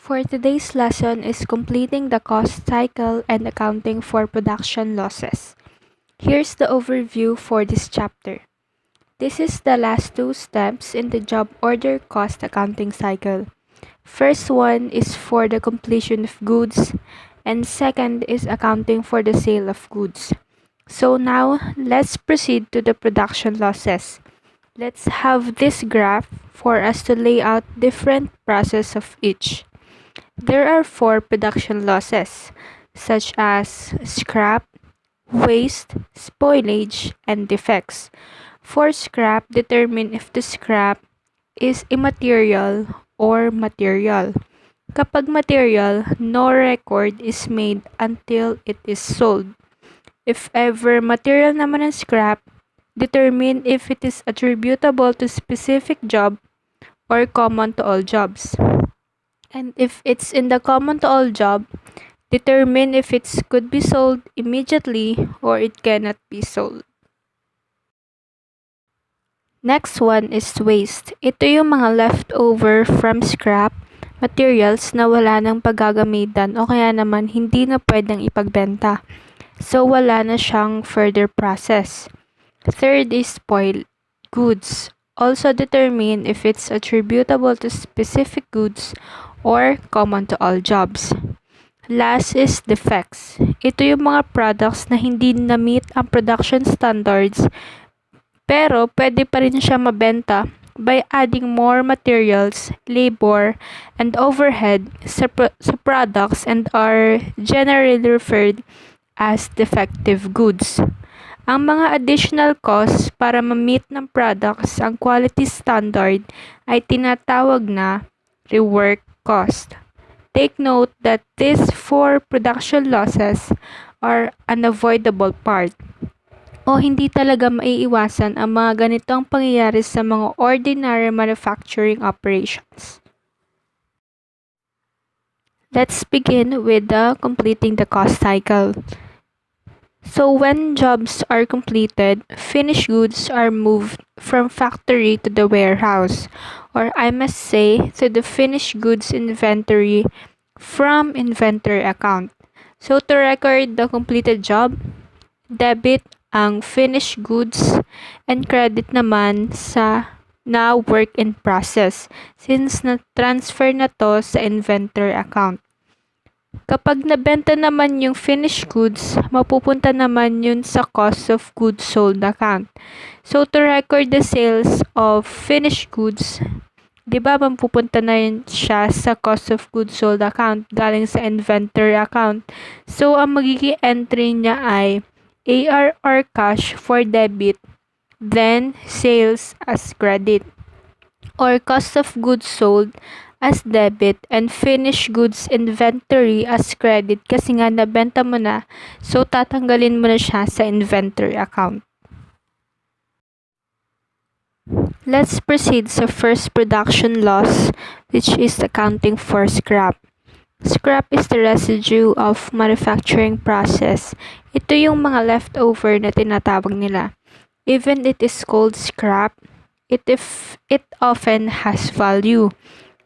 For today's lesson is completing the cost cycle and accounting for production losses. Here's the overview for this chapter. This is the last two steps in the job order cost accounting cycle. First one is for the completion of goods, and second is accounting for the sale of goods. So now let's proceed to the production losses. Let's have this graph for us to lay out different process of each. There are four production losses, such as scrap, waste, spoilage, and defects. For scrap, determine if the scrap is immaterial or material. Kapag material, no record is made until it is sold. If ever material naman ang scrap, determine if it is attributable to specific job or common to all jobs. And if it's in the common to all job, determine if it could be sold immediately or it cannot be sold. Next one is waste. Ito yung mga leftover from scrap materials na wala nang paggagamitan o kaya naman hindi na pwedeng ipagbenta. So wala na siyang further process. Third is spoiled goods. Also determine if it's attributable to specific goods or common to all jobs. Last is defects. Ito yung mga products na hindi na-meet ang production standards pero pwede pa rin siya mabenta by adding more materials, labor, and overhead sa products and are generally referred as defective goods. Ang mga additional costs para ma-meet ng products ang quality standard ay tinatawag na rework cost. Take note that these four production losses are unavoidable part o hindi talaga maiiwasan ang mga ganitong pangyayari sa mga ordinary manufacturing operations. Let's begin with completing the cost cycle. So when jobs are completed, finished goods are moved from factory to the warehouse, or I must say to the finished goods inventory from inventory account. So to record the completed job, debit ang finished goods and credit naman sa na work in process since na-transfer na to sa inventory account. Kapag nabenta naman yung finished goods, mapupunta naman yun sa cost of goods sold account. So, to record the sales of finished goods, di ba mapupunta na yun siya sa cost of goods sold account galing sa inventory account. So, ang magiging entry niya ay AR or cash for debit, then sales as credit, or cost of goods sold as debit and finished goods inventory as credit kasi nga nabenta mo na, so tatanggalin mo na siya sa inventory account. Let's proceed sa first production loss, which is accounting for scrap. Scrap is the residue of manufacturing process. Ito yung mga leftover na tinatawag nila. Even it is called scrap, it often has value.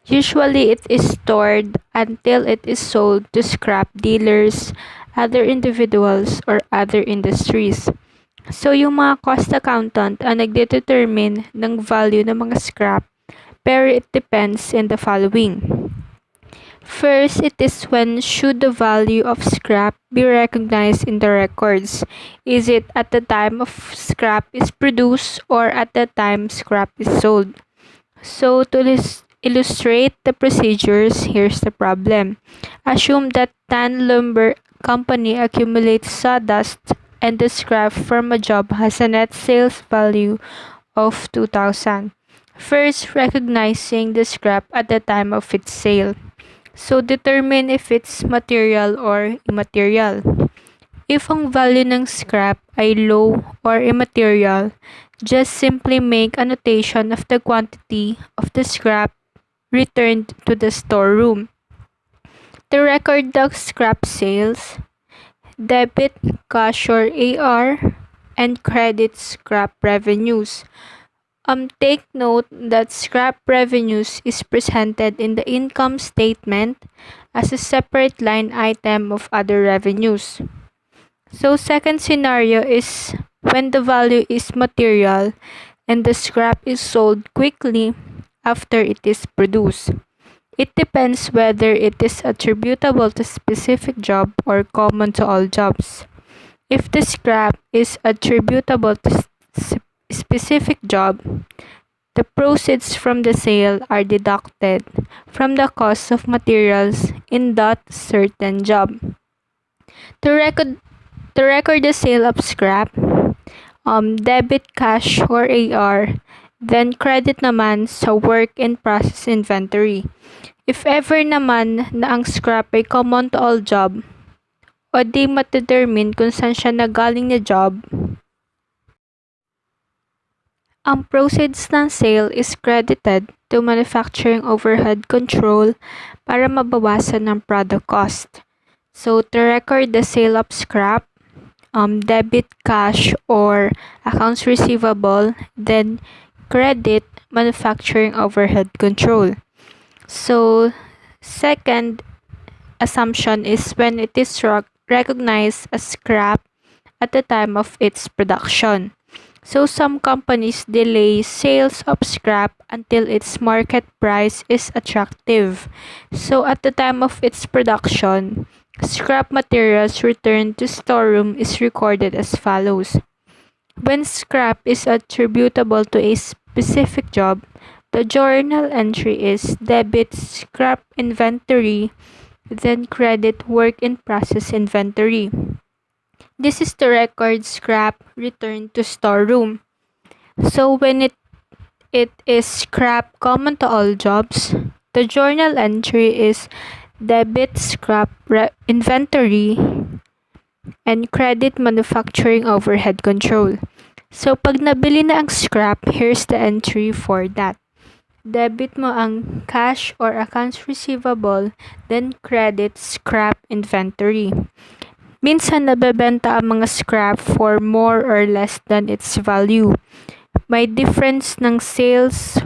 Usually, it is stored until it is sold to scrap dealers, other individuals, or other industries. So, yung mga cost accountant ang nagdedetermine ng value ng mga scrap, pero it depends in the following. First, it is when should the value of scrap be recognized in the records? Is it at the time of scrap is produced or at the time scrap is sold? So, to illustrate the procedures, here's the problem. Assume that Tan Lumber Company accumulates sawdust and the scrap from a job has a net sales value of 2,000. First, recognizing the scrap at the time of its sale. So, determine if it's material or immaterial. If ang value ng scrap ay low or immaterial, just simply make a notation of the quantity of the scrap returned to the storeroom. To record the scrap sales, debit cash or AR and credit scrap revenues. Take note that scrap revenues is presented in the income statement as a separate line item of other revenues. So second scenario is when the value is material and the scrap is sold quickly after it is produced. It depends whether it is attributable to specific job or common to all jobs. If the scrap is attributable to specific job, the proceeds from the sale are deducted from the cost of materials in that certain job. To record the sale of scrap, debit cash or AR, then credit naman sa work in process inventory. If ever naman na ang scrap ay common to all job, o di matedetermine kung saan siya nagaling na job, ang proceeds ng sale is credited to manufacturing overhead control para mabawasan ang product cost. So, to record the sale of scrap, debit cash or accounts receivable, then credit manufacturing overhead control. So, second assumption is when it is recognized as scrap at the time of its production. So some companies delay sales of scrap until its market price is attractive. So at the time of its production, scrap materials returned to storeroom is recorded as follows. When scrap is attributable to a specific job, the journal entry is debit scrap inventory, then credit work in process inventory. This is to record scrap returned to storeroom. So when it is scrap common to all jobs, the journal entry is debit scrap inventory and credit manufacturing overhead control. So pag nabili na ang scrap, here's the entry for that. Debit mo ang cash or accounts receivable, then credit scrap inventory. Minsan nabebenta ang mga scrap for more or less than its value. May difference ng sales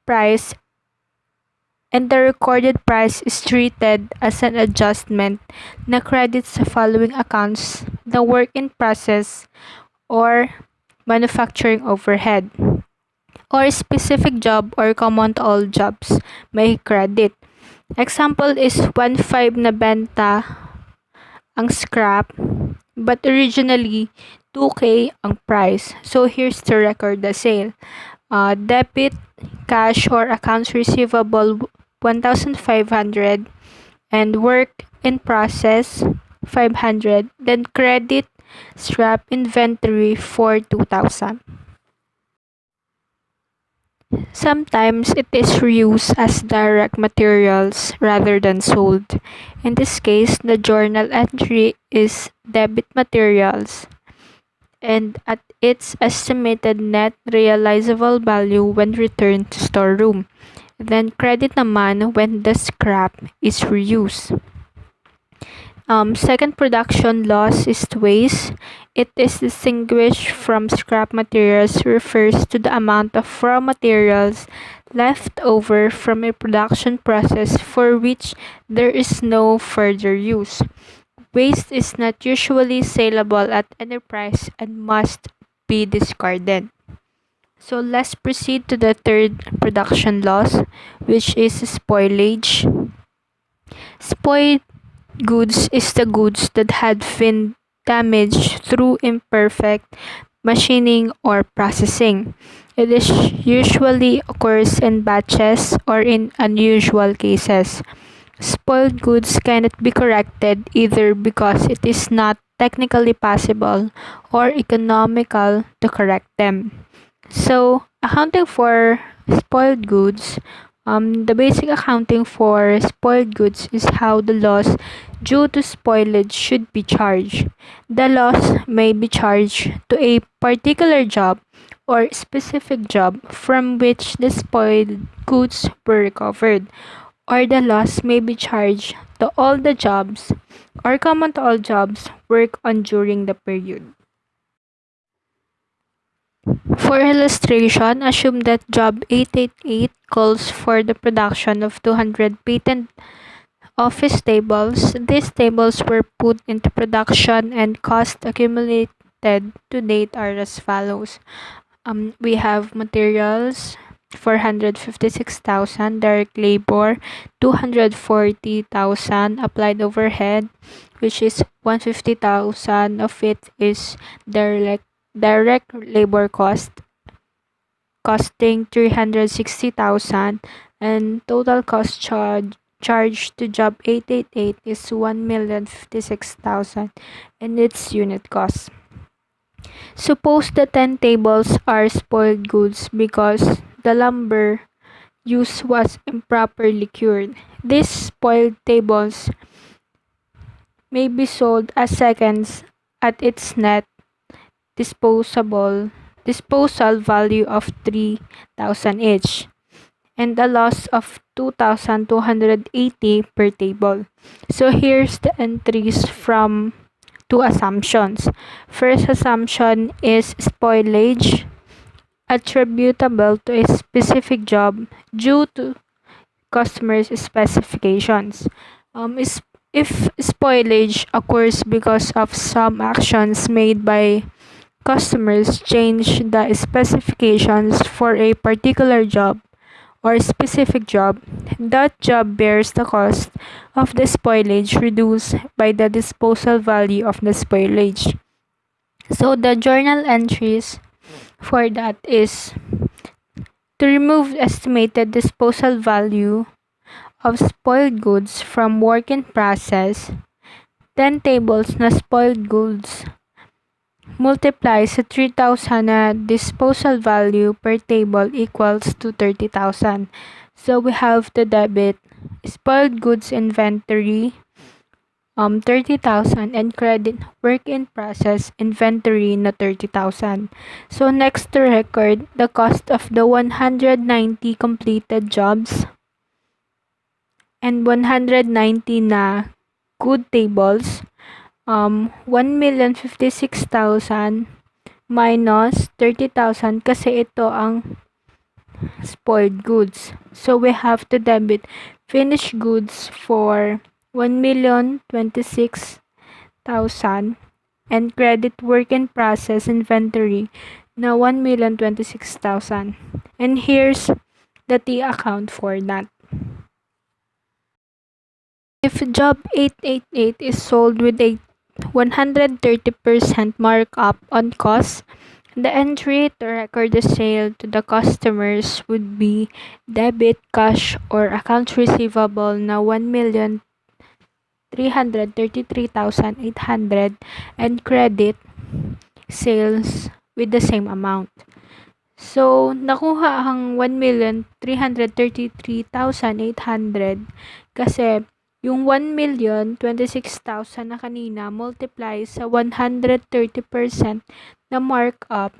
price and the recorded price is treated as an adjustment na credit sa following accounts na work in process or manufacturing overhead or specific job or common to all jobs may credit. Example is 1.5 na benta ang scrap but originally 2K ang price. So here's to record the sale. Debit cash or accounts receivable 1,500 and work in process 500, then credit scrap inventory for 2,000. Sometimes it is reused as direct materials rather than sold. In this case, the journal entry is debit materials and at its estimated net realizable value when returned to storeroom. Then credit naman when the scrap is reused. Second production loss is waste. It is distinguished from scrap materials, refers to the amount of raw materials left over from a production process for which there is no further use. Waste is not usually saleable at any price and must be discarded. So let's proceed to the third production loss, which is spoilage. Spoiled goods is the goods that had been damaged through imperfect machining or processing. It is usually occurs in batches or in unusual cases. Spoiled goods cannot be corrected either because it is not technically possible or economical to correct them. So, accounting for spoiled goods, the basic accounting for spoiled goods is how the loss due to spoilage should be charged. The loss may be charged to a particular job or specific job from which the spoiled goods were recovered, or the loss may be charged to all the jobs or common to all jobs worked on during the period. For illustration, assume that job 888 calls for the production of 200 patent office tables. These tables were put into production and cost accumulated to date are as follows. We have materials 456,000, direct labor 240,000, applied overhead which is 150,000 of it is direct labor cost costing 360,000, and total cost charged to job 888 is 1,056,000 and its unit cost. Suppose the 10 tables are spoiled goods because the lumber used was improperly cured. These spoiled tables may be sold as seconds at its net disposal value of 3,000 each and a loss of 2,280 per table. So here's the entries from two assumptions. First assumption is spoilage attributable to a specific job due to customers' specifications. If spoilage occurs because of some actions made by customers change the specifications for a particular job or specific job, that job bears the cost of the spoilage reduced by the disposal value of the spoilage. So the journal entries for that is to remove estimated disposal value of spoiled goods from work in process. 10 tables na spoiled goods multiply sa 3,000 na disposal value per table equals to 30,000. So we have to debit spoiled goods inventory 30,000 and credit work in process inventory na 30,000. So next to record the cost of the 190 completed jobs and 190 na good tables. 1,056,000 minus 30,000 kasi ito ang spoiled goods. So we have to debit finished goods for 1,026,000 and credit work in process inventory na 1,026,000. And here's the T account for that. If job 888 is sold with a 130% markup on cost, the entry to record the sale to the customers would be debit cash or accounts receivable na 1,333,800 and credit sales with the same amount. So, nakuha ang 1,333,800 kasi yung 1,026,000 na kanina multiply sa 130% na markup,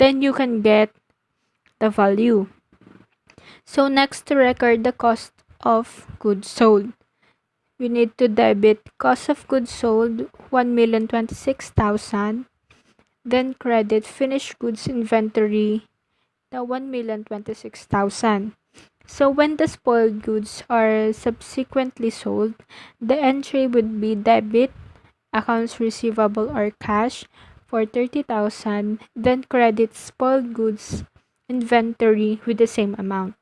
then you can get the value. So next to record the cost of goods sold, we need to debit cost of goods sold 1,026,000, then credit finished goods inventory the 1,026,000. So when the spoiled goods are subsequently sold, the entry would be debit accounts receivable or cash for 30,000, then credit spoiled goods inventory with the same amount.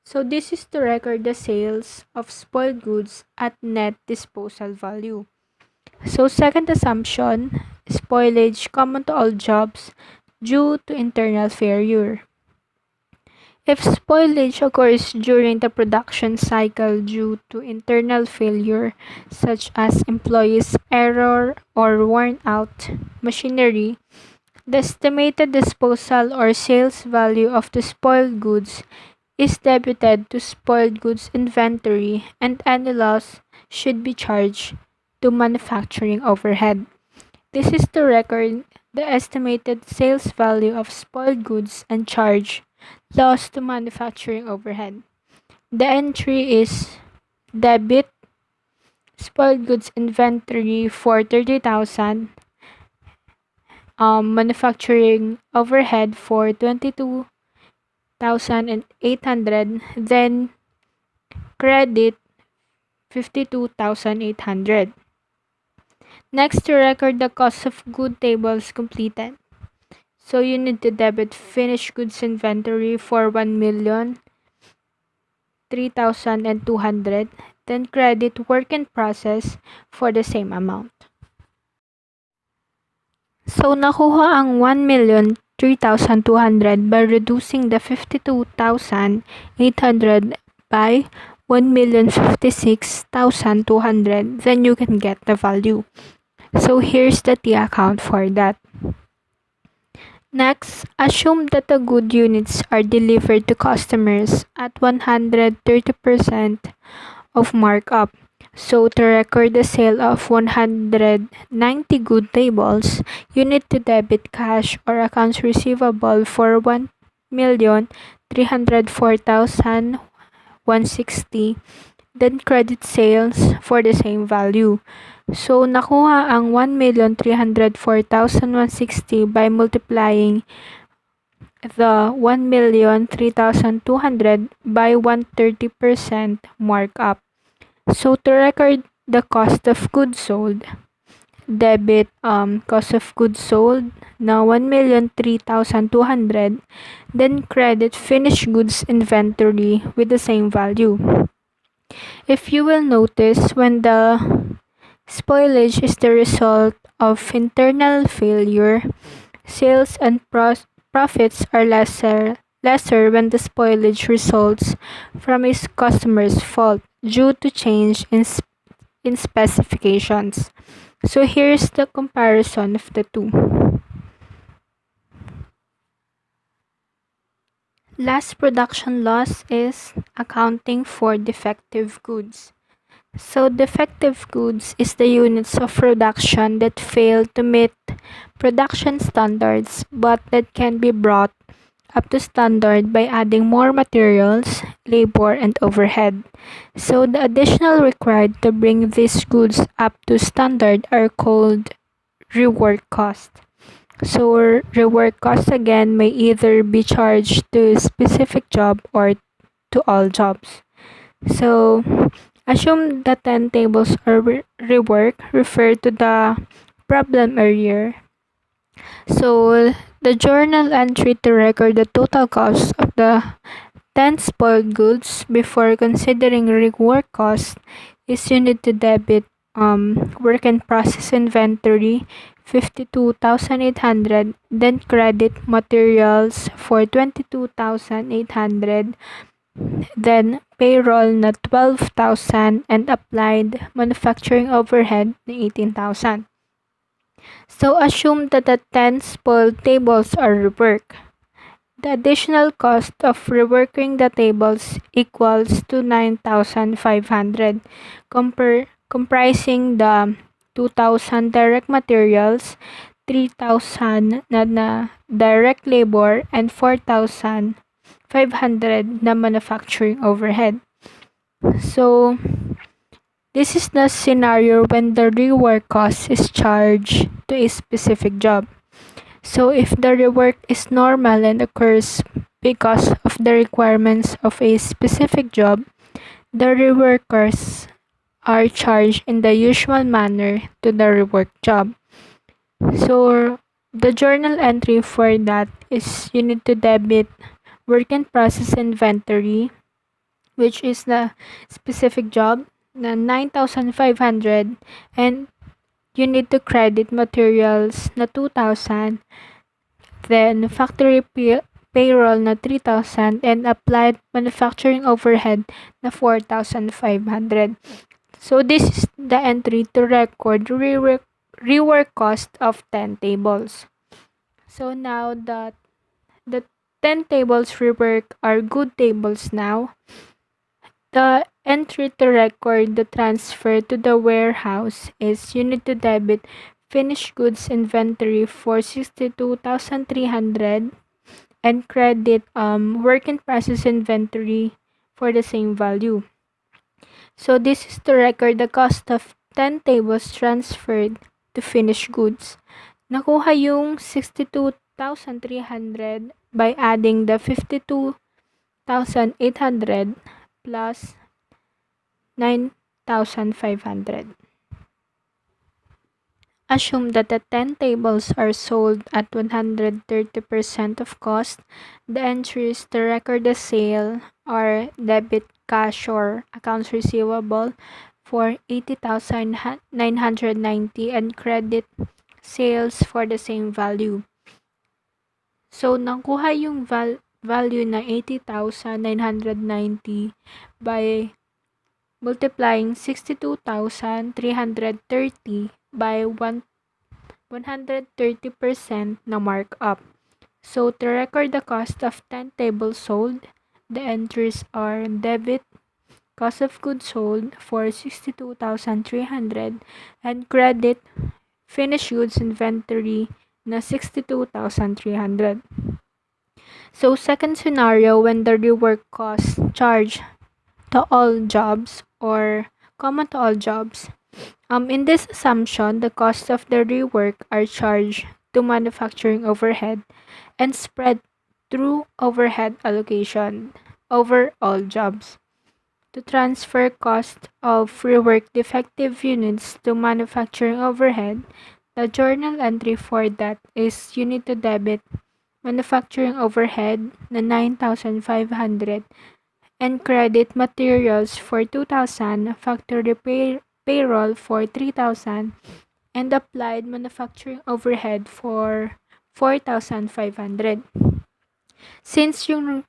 So this is to record the sales of spoiled goods at net disposal value. So second assumption, spoilage common to all jobs due to internal failure. If spoilage occurs during the production cycle due to internal failure, such as employees' error or worn out machinery, the estimated disposal or sales value of the spoiled goods is debited to spoiled goods inventory and any loss should be charged to manufacturing overhead. This is to record the estimated sales value of spoiled goods and charge loss to manufacturing overhead. The entry is debit spoiled goods inventory for 30,000 manufacturing overhead for 22,800, then credit 52,800. Next, to record the cost of goods tables completed. So you need to debit finished goods inventory for 1,03,200, then credit work in process for the same amount. So nakuha ang 1,03,200 by reducing the 52,800 by 1,056,200, then you can get the value. So here's the T account for that. Next, assume that the good units are delivered to customers at 130% of markup. So to record the sale of 190 good tables, you need to debit cash or accounts receivable for 1,304,160, then credit sales for the same value. So nakuha ang 1,304,160 by multiplying the 1,003,200 by 130% markup. So to record the cost of goods sold, debit cost of goods sold na 1,003,200, then credit finished goods inventory with the same value. If you will notice, when the spoilage is the result of internal failure, sales and profits are lesser when the spoilage results from a customer's fault due to change in specifications. So here's the comparison of the two. Last production loss is accounting for defective goods. So defective goods is the units of production that fail to meet production standards but that can be brought up to standard by adding more materials, labor, and overhead. So the additional required to bring these goods up to standard are called rework cost. So rework cost again may either be charged to a specific job or to all jobs. So assume the 10 tables are rework refer to the problem area. So the journal entry to record the total cost of the 10 spoiled goods before considering rework cost is you need to debit work in process inventory 52,800, then credit materials for 22,800, then payroll na 12,000 and applied manufacturing overhead na 18,000. So assume that the 10 spoiled tables are reworked. The additional cost of reworking the tables equals to 9,500, comprising the 2,000 direct materials, 3,000 na direct labor, and 4,500 na manufacturing overhead. So this is the scenario when the rework cost is charged to a specific job. So if the rework is normal and occurs because of the requirements of a specific job, the reworkers are charged in the usual manner to the rework job. So the journal entry for that is you need to debit work in process inventory, which is the specific job, na 9,500, and you need to credit materials na 2,000, then factory payroll na 3,000, and applied manufacturing overhead na 4,500. So this is the entry to record rework cost of 10 tables. So now that the 10 tables rework are good tables now, the entry to record the transfer to the warehouse is you need to debit finished goods inventory for 62,300 and credit work in process inventory for the same value. So this is to record the cost of 10 tables transferred to finished goods. Nakuha yung 62,300 by adding the 52,800 plus 9,500. Assume that the 10 tables are sold at 130% of cost. The entries to record the sale are debit cash or accounts receivable for 80,990 and credit sales for the same value. So, nakuha yung value na 80,990 by multiplying 62,330 by 130% na markup. So, to record the cost of 10 tables sold, the entries are debit cost of goods sold for 62,300 and credit finished goods inventory na 62,300. So, second scenario, when the rework cost charged to all jobs or common to all jobs. In this assumption, the cost of the rework are charged to manufacturing overhead and spread through overhead allocation over all jobs. To transfer cost of rework defective units to manufacturing overhead, the journal entry for that is you need to debit manufacturing overhead na 9,500 and credit materials for 2,000, factory payroll for 3,000, and applied manufacturing overhead for 4,500. Since yung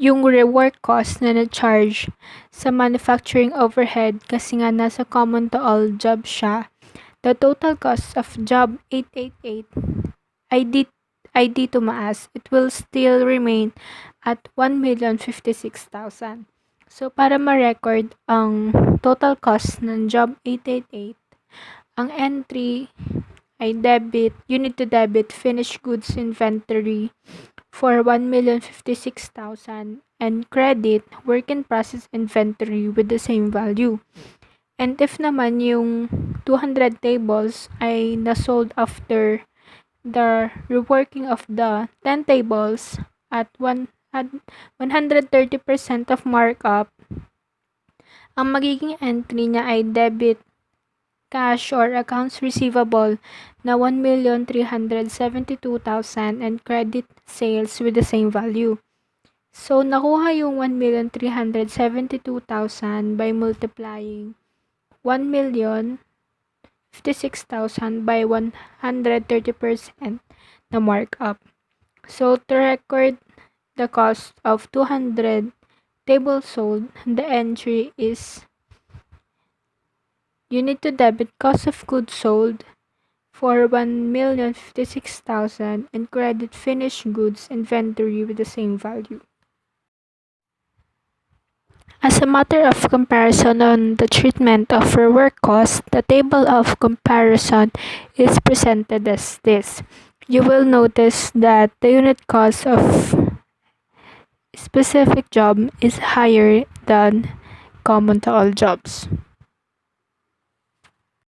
rework cost na na-charge sa manufacturing overhead kasi nga nasa common to all job siya, the total cost of job 888 ay di tumaas. It will still remain at 1,056,000. So, para ma-record ang total cost ng job 888, ang entry ay debit, you need to debit finished goods inventory for 1,056,000 and credit work in process inventory with the same value. And if naman yung 200 tables ay nasold after the reworking of the 10 tables at 130% of markup, ang magiging entry niya ay debit cash or accounts receivable na 1,372,000 and credit sales with the same value. So, nakuha yung 1,372,000 by multiplying 1,056,000 by 130% na markup. So, to record the cost of 200 tables sold, the entry is you need to debit cost of goods sold for 1,056,000 and credit finished goods inventory with the same value. As a matter of comparison on the treatment of rework cost, the table of comparison is presented as this. You will notice that the unit cost of specific job is higher than common to all jobs.